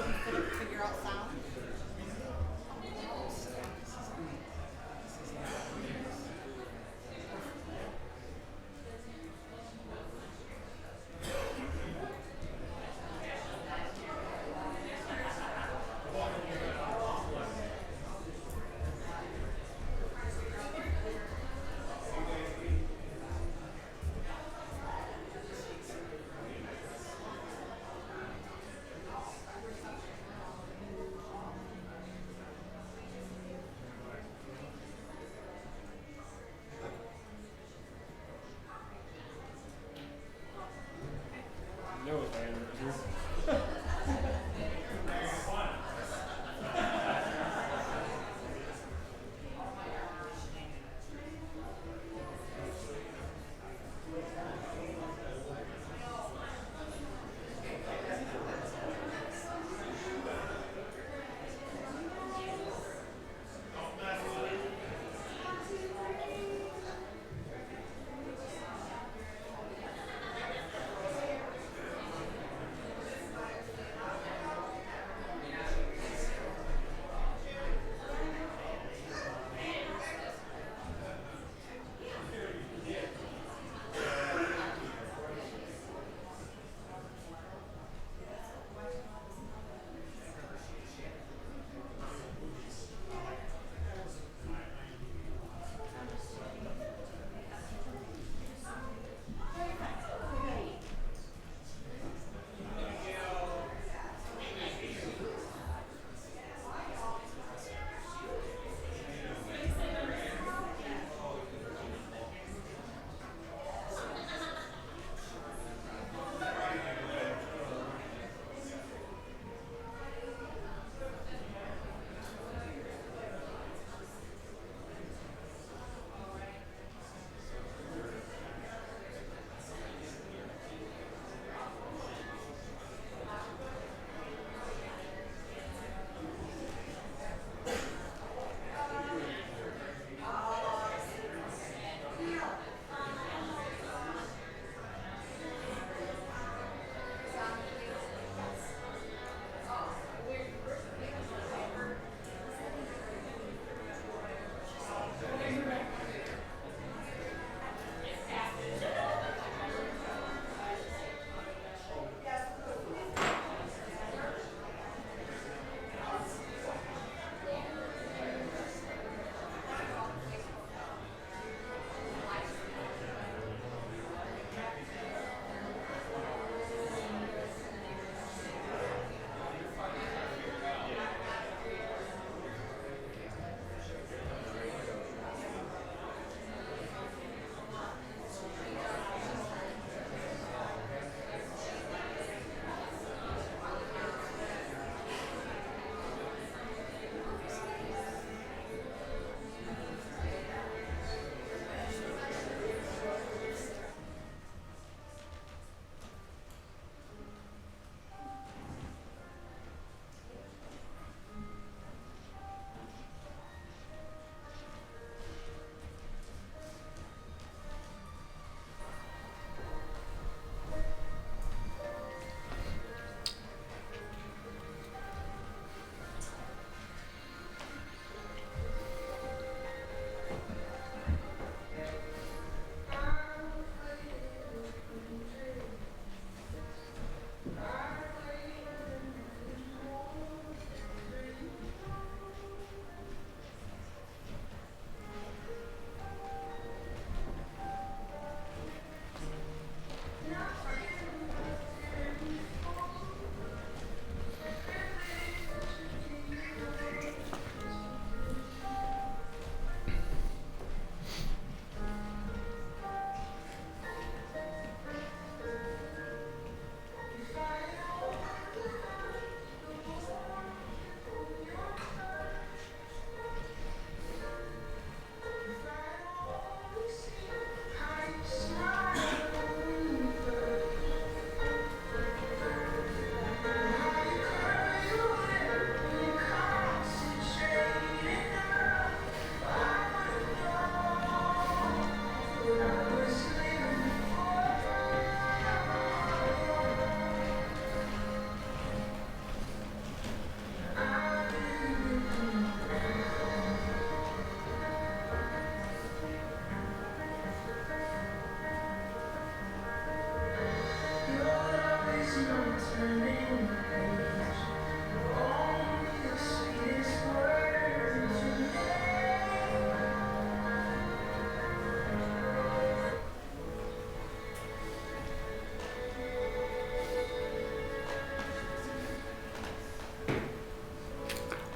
figure out sound.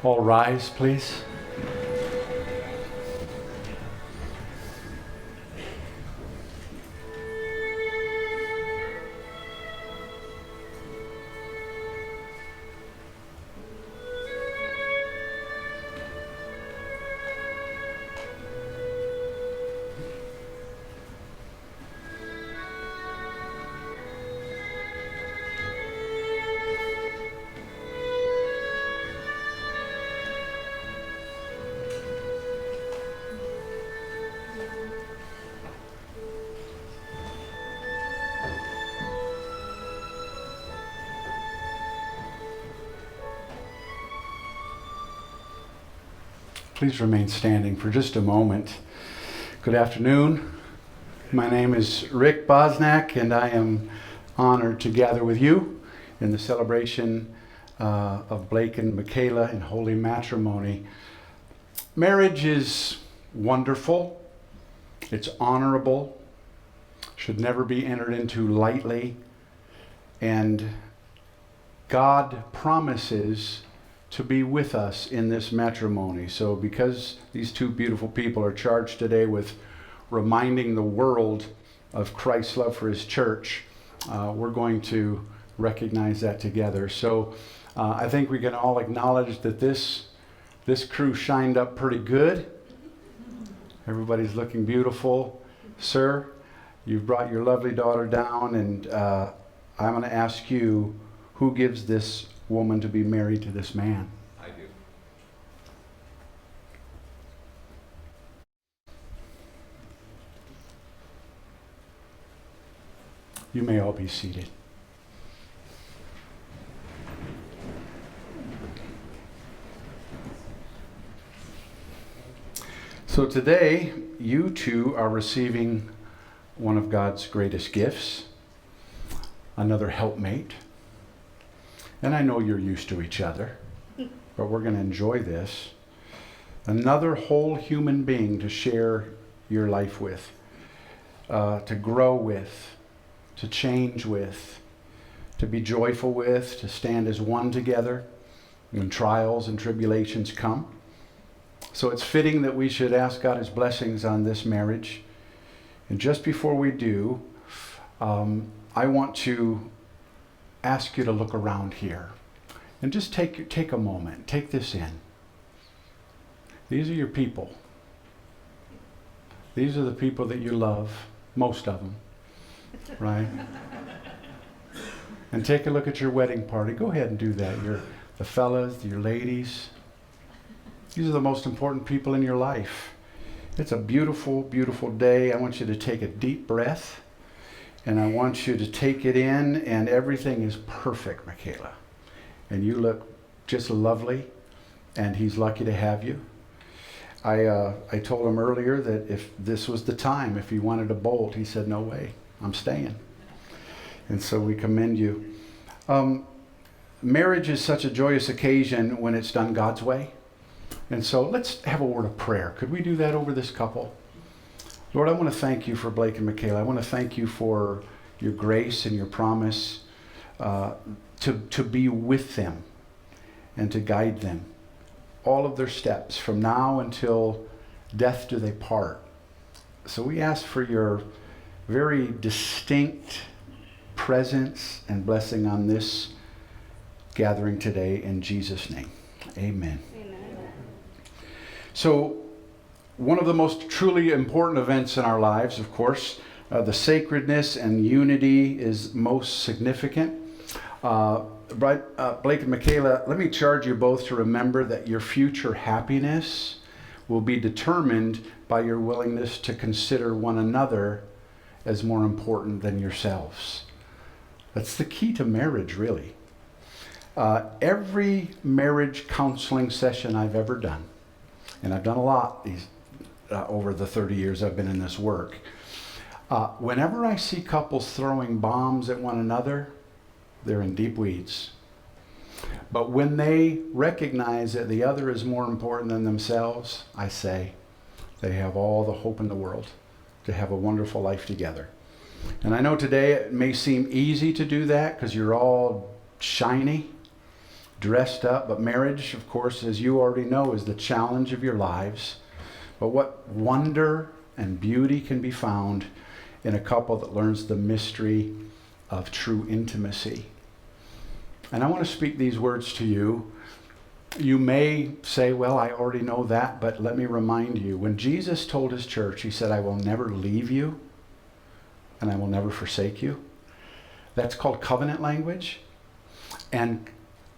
All rise, please. Please remain standing for just a moment. Good afternoon. My name is Rick Bosnack, and I am honored to gather with you in the celebration of Blake and MacKaela in holy matrimony. Marriage is wonderful. It's honorable. Should never be entered into lightly. And God promises to be with us in this matrimony. So because these two beautiful people are charged today with reminding the world of Christ's love for his church, we're going to recognize that together. So I think we can all acknowledge that this crew shined up pretty good. Everybody's looking beautiful. Sir, you've brought your lovely daughter down, and I'm going to ask you, who gives this woman to be married to this man? I do. You may all be seated. So today, you two are receiving one of God's greatest gifts, another helpmate. And I know you're used to each other, but we're going to enjoy this. Another whole human being to share your life with, to grow with, to change with, to be joyful with, to stand as one together when trials and tribulations come. So it's fitting that we should ask God his blessings on this marriage. And just before we do, I want to ask you to look around here and just take a moment. Take this in. These are your people. These are the people that you love, most of them, right? And take a look at your wedding party. Go ahead and do that. The fellas, your ladies. These are the most important people in your life. It's a beautiful, beautiful day. I want you to take a deep breath. And I want you to take it in, and everything is perfect, MacKaela. And you look just lovely, and he's lucky to have you. I told him earlier that if this was the time, if he wanted to bolt, he said, no way, I'm staying. And so we commend you. Marriage is such a joyous occasion when it's done God's way. And so let's have a word of prayer. Could we do that over this couple? Lord, I want to thank you for Blake and MacKaela. I want to thank you for your grace and your promise to be with them and to guide them. All of their steps from now until death do they part. So we ask for your very distinct presence and blessing on this gathering today in Jesus' name. Amen. Amen. So one of the most truly important events in our lives, of course, the sacredness and unity is most significant. Blake and MacKaela, let me charge you both to remember that your future happiness will be determined by your willingness to consider one another as more important than yourselves. That's the key to marriage, really. Every marriage counseling session I've ever done, and I've done a lot over the 30 years I've been in this work, whenever I see couples throwing bombs at one another, they're in deep weeds. But when they recognize that the other is more important than themselves, I say they have all the hope in the world to have a wonderful life together. And I know today it may seem easy to do that because you're all shiny, dressed up. But marriage, of course, as you already know, is the challenge of your lives. But what wonder and beauty can be found in a couple that learns the mystery of true intimacy. And I want to speak these words to you. You may say, well, I already know that, but let me remind you. When Jesus told his church, he said, I will never leave you and I will never forsake you. That's called covenant language. And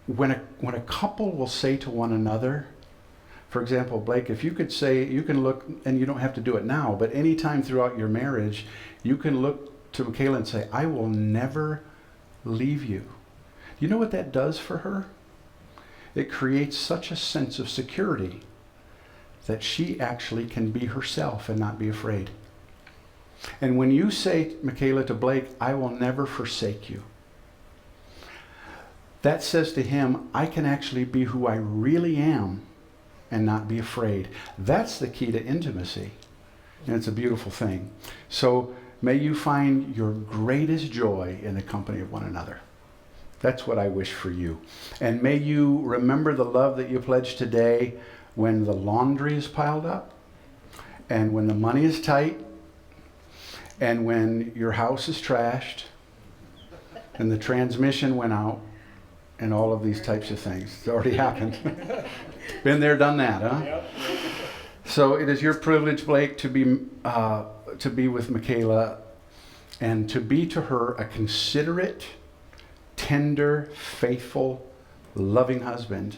when a couple will say to one another, for example, Blake, if you could say, you can look, and you don't have to do it now, but anytime throughout your marriage, you can look to MacKaela and say, I will never leave you. You know what that does for her? It creates such a sense of security that she actually can be herself and not be afraid. And when you say, MacKaela, to Blake, I will never forsake you, that says to him, I can actually be who I really am and not be afraid. That's the key to intimacy. And it's a beautiful thing. So may you find your greatest joy in the company of one another. That's what I wish for you. And may you remember the love that you pledged today when the laundry is piled up, and when the money is tight, and when your house is trashed, and the transmission went out, and all of these types of things. It's already happened. Been there, done that, huh? Yep. So it is your privilege, Blake, to be with MacKaela and to be to her a considerate, tender, faithful, loving husband,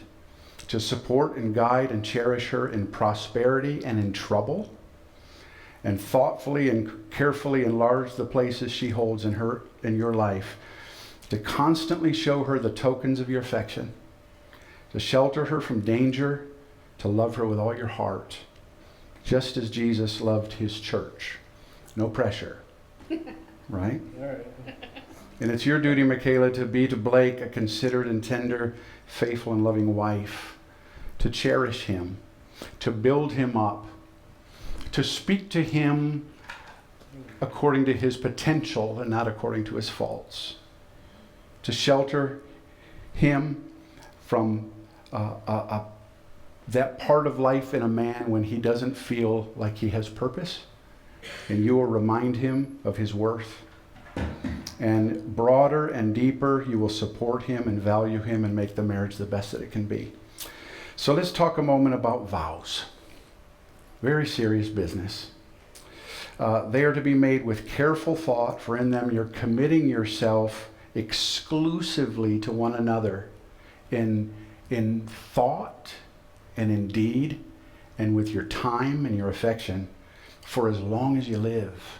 to support and guide and cherish her in prosperity and in trouble, and thoughtfully and carefully enlarge the places she holds in your life, to constantly show her the tokens of your affection, to shelter her from danger, to love her with all your heart, just as Jesus loved his church. No pressure, right? All right. And it's your duty, MacKaela, to be to Blake a considerate and tender, faithful and loving wife, to cherish him, to build him up, to speak to him according to his potential and not according to his faults, to shelter him from that part of life in a man when he doesn't feel like he has purpose, and you will remind him of his worth. And broader and deeper, you will support him and value him and make the marriage the best that it can be. So let's talk a moment about vows. Very serious business. They are to be made with careful thought, for in them you're committing yourself exclusively to one another in thought and in deed and with your time and your affection for as long as you live.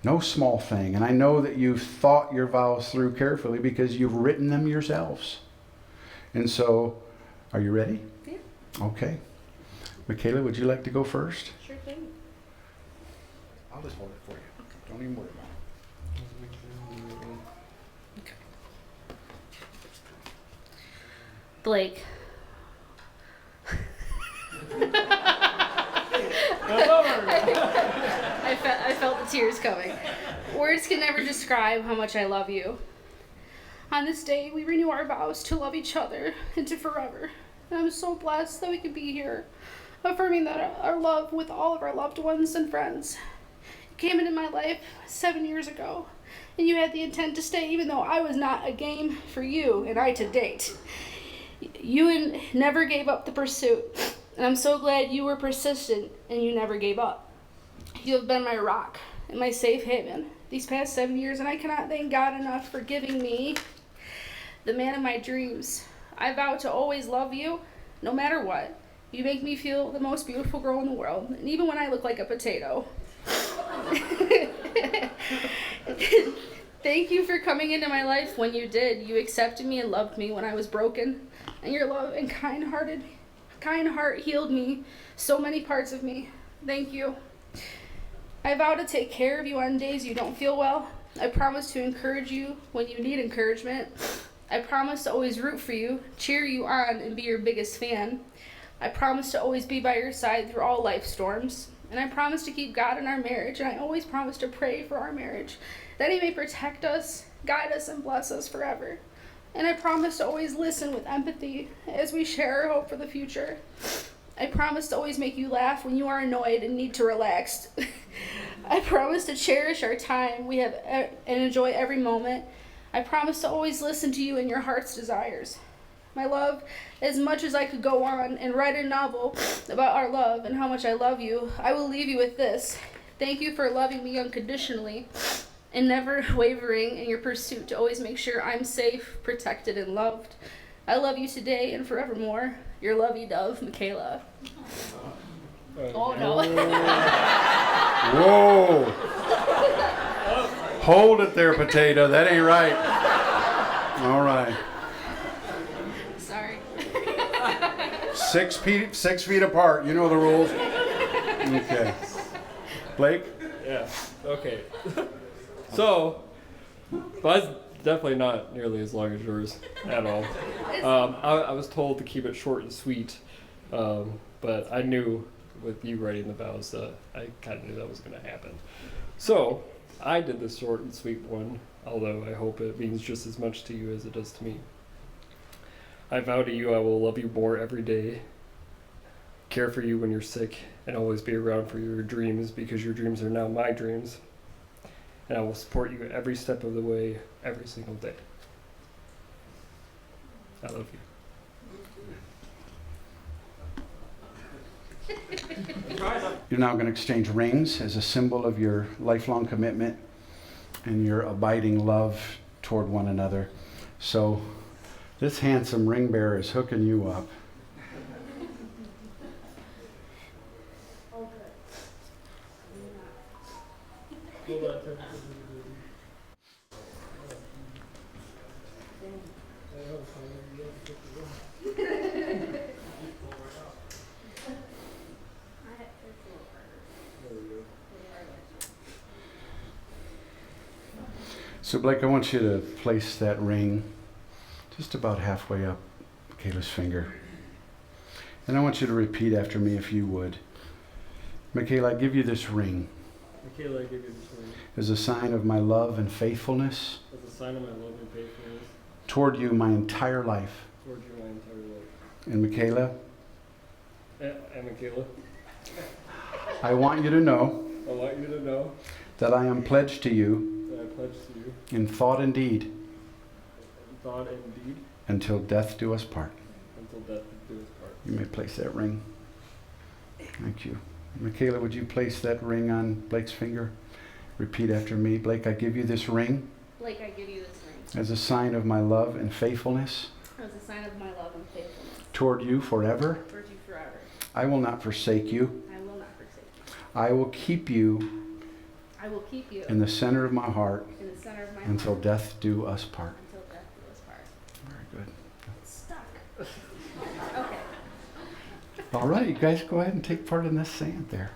No small thing. And I know that you've thought your vows through carefully because you've written them yourselves. And so, are you ready? Yeah. Okay. MacKaela, would you like to go first? Sure thing. I'll just hold it for you. Don't even worry about it. Okay. Blake. I felt the tears coming. Words can never describe how much I love you. On this day, we renew our vows to love each other and to forever. And I'm so blessed that we can be here, affirming that our love with all of our loved ones and friends. You came into my life 7 years ago, and you had the intent to stay even though I was not a game for you and I to date. You never gave up the pursuit, and I'm so glad you were persistent and you never gave up. You have been my rock and my safe haven these past 7 years, and I cannot thank God enough for giving me the man of my dreams. I vow to always love you, no matter what. You make me feel the most beautiful girl in the world, and even when I look like a potato. Thank you for coming into my life when you did. You accepted me and loved me when I was broken, and your love and kind heart healed me, so many parts of me. Thank you. I vow to take care of you on days you don't feel well. I promise to encourage you when you need encouragement. I promise to always root for you, cheer you on, and be your biggest fan. I promise to always be by your side through all life storms. And I promise to keep God in our marriage, and I always promise to pray for our marriage, that he may protect us, guide us, and bless us forever. And I promise to always listen with empathy as we share our hope for the future. I promise to always make you laugh when you are annoyed and need to relax. I promise to cherish our time we have and enjoy every moment. I promise to always listen to you and your heart's desires. My love, as much as I could go on and write a novel about our love and how much I love you, I will leave you with this. Thank you for loving me unconditionally and never wavering in your pursuit to always make sure I'm safe, protected, and loved. I love you today and forevermore. Your lovey-dove, MacKaela. Oh no. Whoa. Hold it there, potato. That ain't right. All right. Sorry. 6 feet apart. You know the rules. Okay. Blake? Yeah. Okay. So, mine's definitely not nearly as long as yours at all. I was told to keep it short and sweet, but I knew with you writing the vows, I kind of knew that was going to happen. So, I did the short and sweet one, although I hope it means just as much to you as it does to me. I vow to you I will love you more every day, care for you when you're sick, and always be around for your dreams because your dreams are now my dreams. And I will support you every step of the way, every single day. I love you. You're now going to exchange rings as a symbol of your lifelong commitment and your abiding love toward one another. So this handsome ring bearer is hooking you up. So Blake, I want you to place that ring just about halfway up MacKaela's finger. And I want you to repeat after me if you would. MacKaela, I give you this ring MacKaela, I give you this ring as a sign of my love and faithfulness as a sign of my love and faithfulness toward you my entire life. toward you my entire life. And MacKaela, And MacKaela, I want you to know I want you to know that I am pledged to you that I pledge to you in thought and deed in thought and deed until death do us part. until death do us part. You may place that ring. Thank you. MacKaela, would you place that ring on Blake's finger? Repeat after me. Blake, I give you this ring Blake, I give you this ring as a sign of my love and faithfulness as a sign of my love and faithfulness toward you forever. towards you forever. I will not forsake you. I will not forsake you. I will keep you I will keep you in the center of my heart in the center of my until heart death do us part. until death do us part. Very good. It's stuck. Okay. All right, you guys go ahead and take part in this sand there.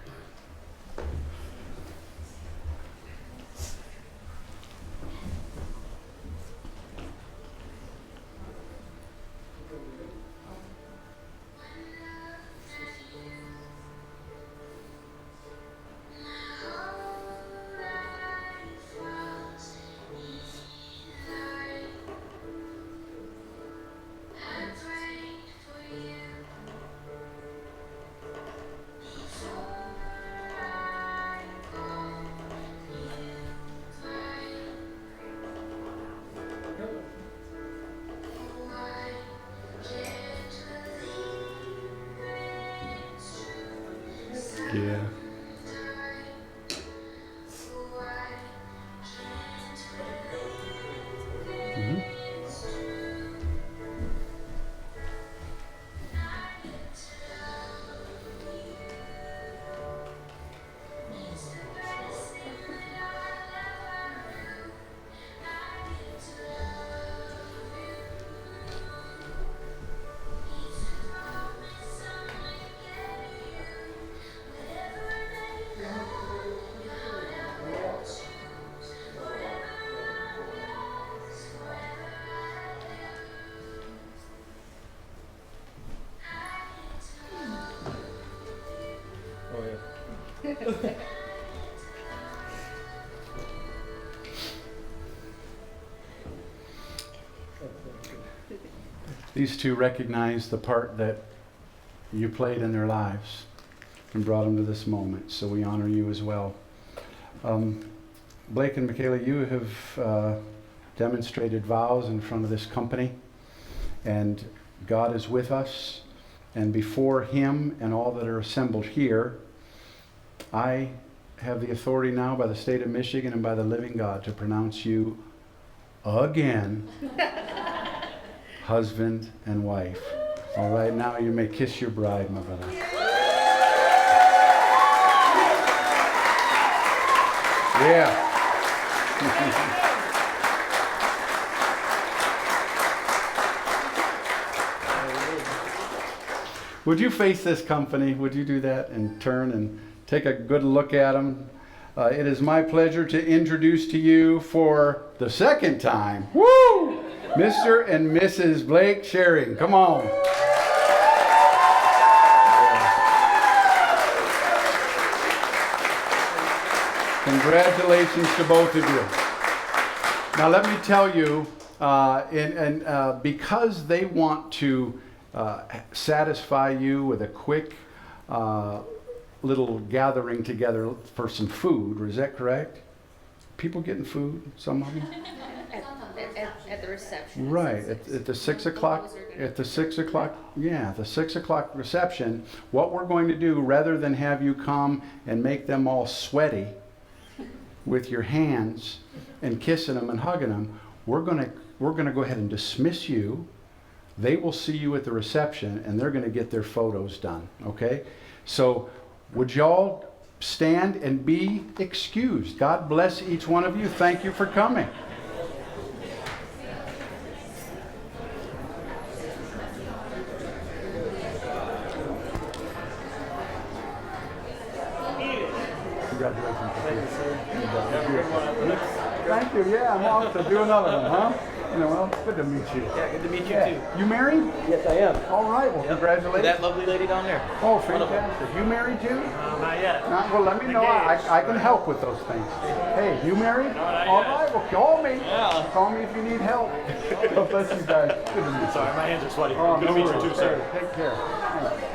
Yeah. Mhm. Oh yeah. these two recognize the part that you played in their lives and brought them to this moment. So we honor you as well. Blake and MacKaela, you have demonstrated vows in front of this company, and God is with us. And before Him and all that are assembled here, I have the authority now by the state of Michigan and by the living God to pronounce you again husband and wife. All right, now you may kiss your bride, my brother. Yeah. Would you face this company? Would you do that and turn and take a good look at them? It is my pleasure to introduce to you for the second time, woo, Mr. and Mrs. Blake Zschering. Come on. Congratulations to both of you. Now let me tell you, because they want to satisfy you with a quick little gathering together for some food, is that correct? People getting food, some of them? At the reception. Right, at the 6 o'clock, at the 6 o'clock, yeah, the 6 o'clock reception, what we're going to do, rather than have you come and make them all sweaty with your hands and kissing them and hugging them, we're gonna go ahead and dismiss you. They will see you at the reception and they're gonna get their photos done, okay? So would y'all stand and be excused? God bless each one of you. Thank you for coming. Congratulations. Thank you. Yeah, I'm off to do another one, huh? You know, well, good to meet you. Yeah, good to meet you too. You married? Yes, I am. All right. Well, congratulations. That lovely lady down there. Oh, fantastic. You married too? Not yet. Well, let me know. I can help with those things. Hey, you married? All right. Well, call me. Yeah. Call me if you need help. God bless you guys. Good to meet you. Sorry, my hands are sweaty. Oh, Good to no meet you worries. too, sir. Hey, take care.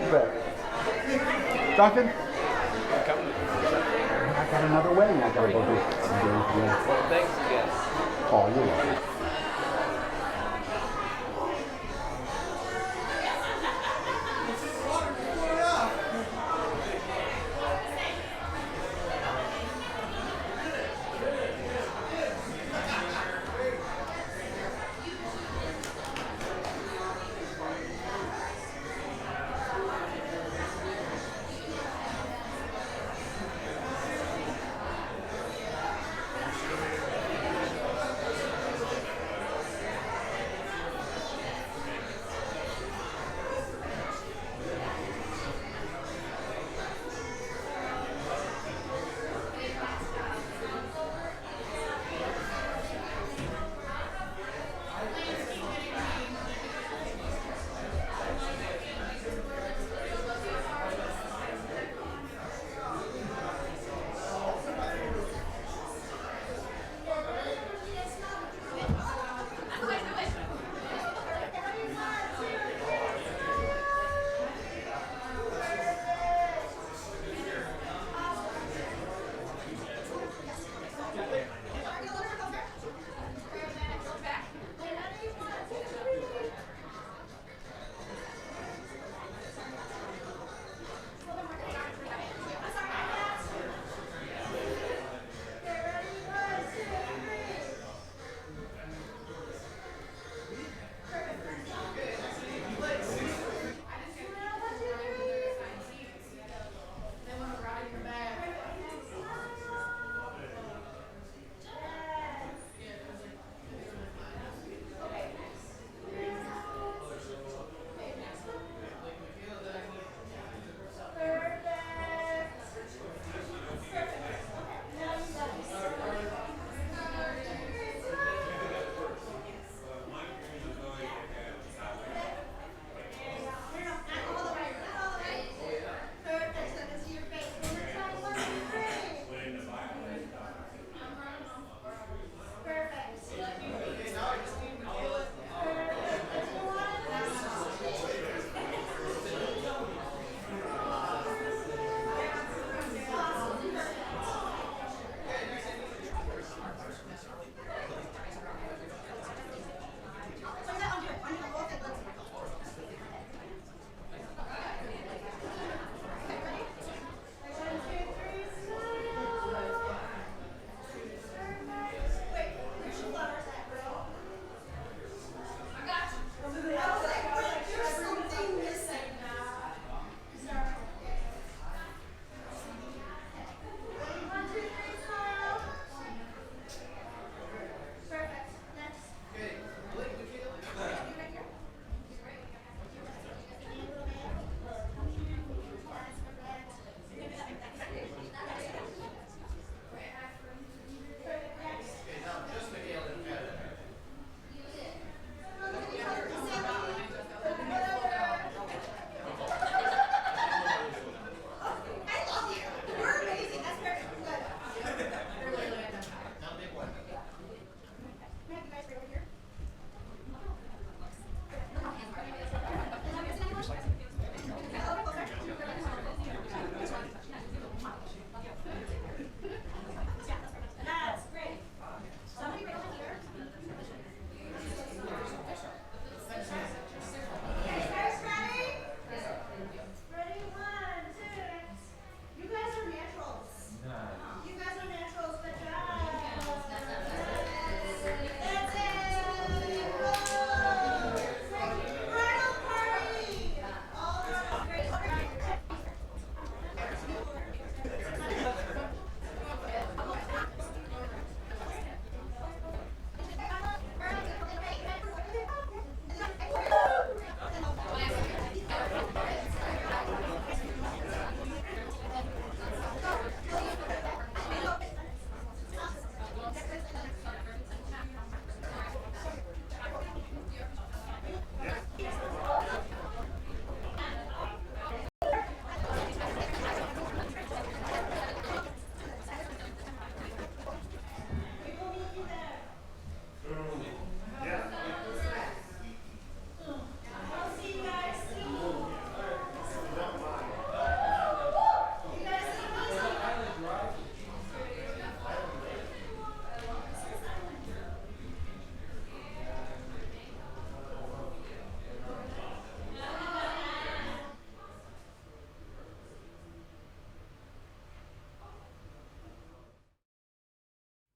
You bet. Duncan? I got another wedding I gotta go do. Well, thanks, yes. Oh, you're welcome.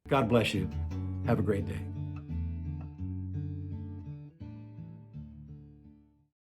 God bless you. Have a great day.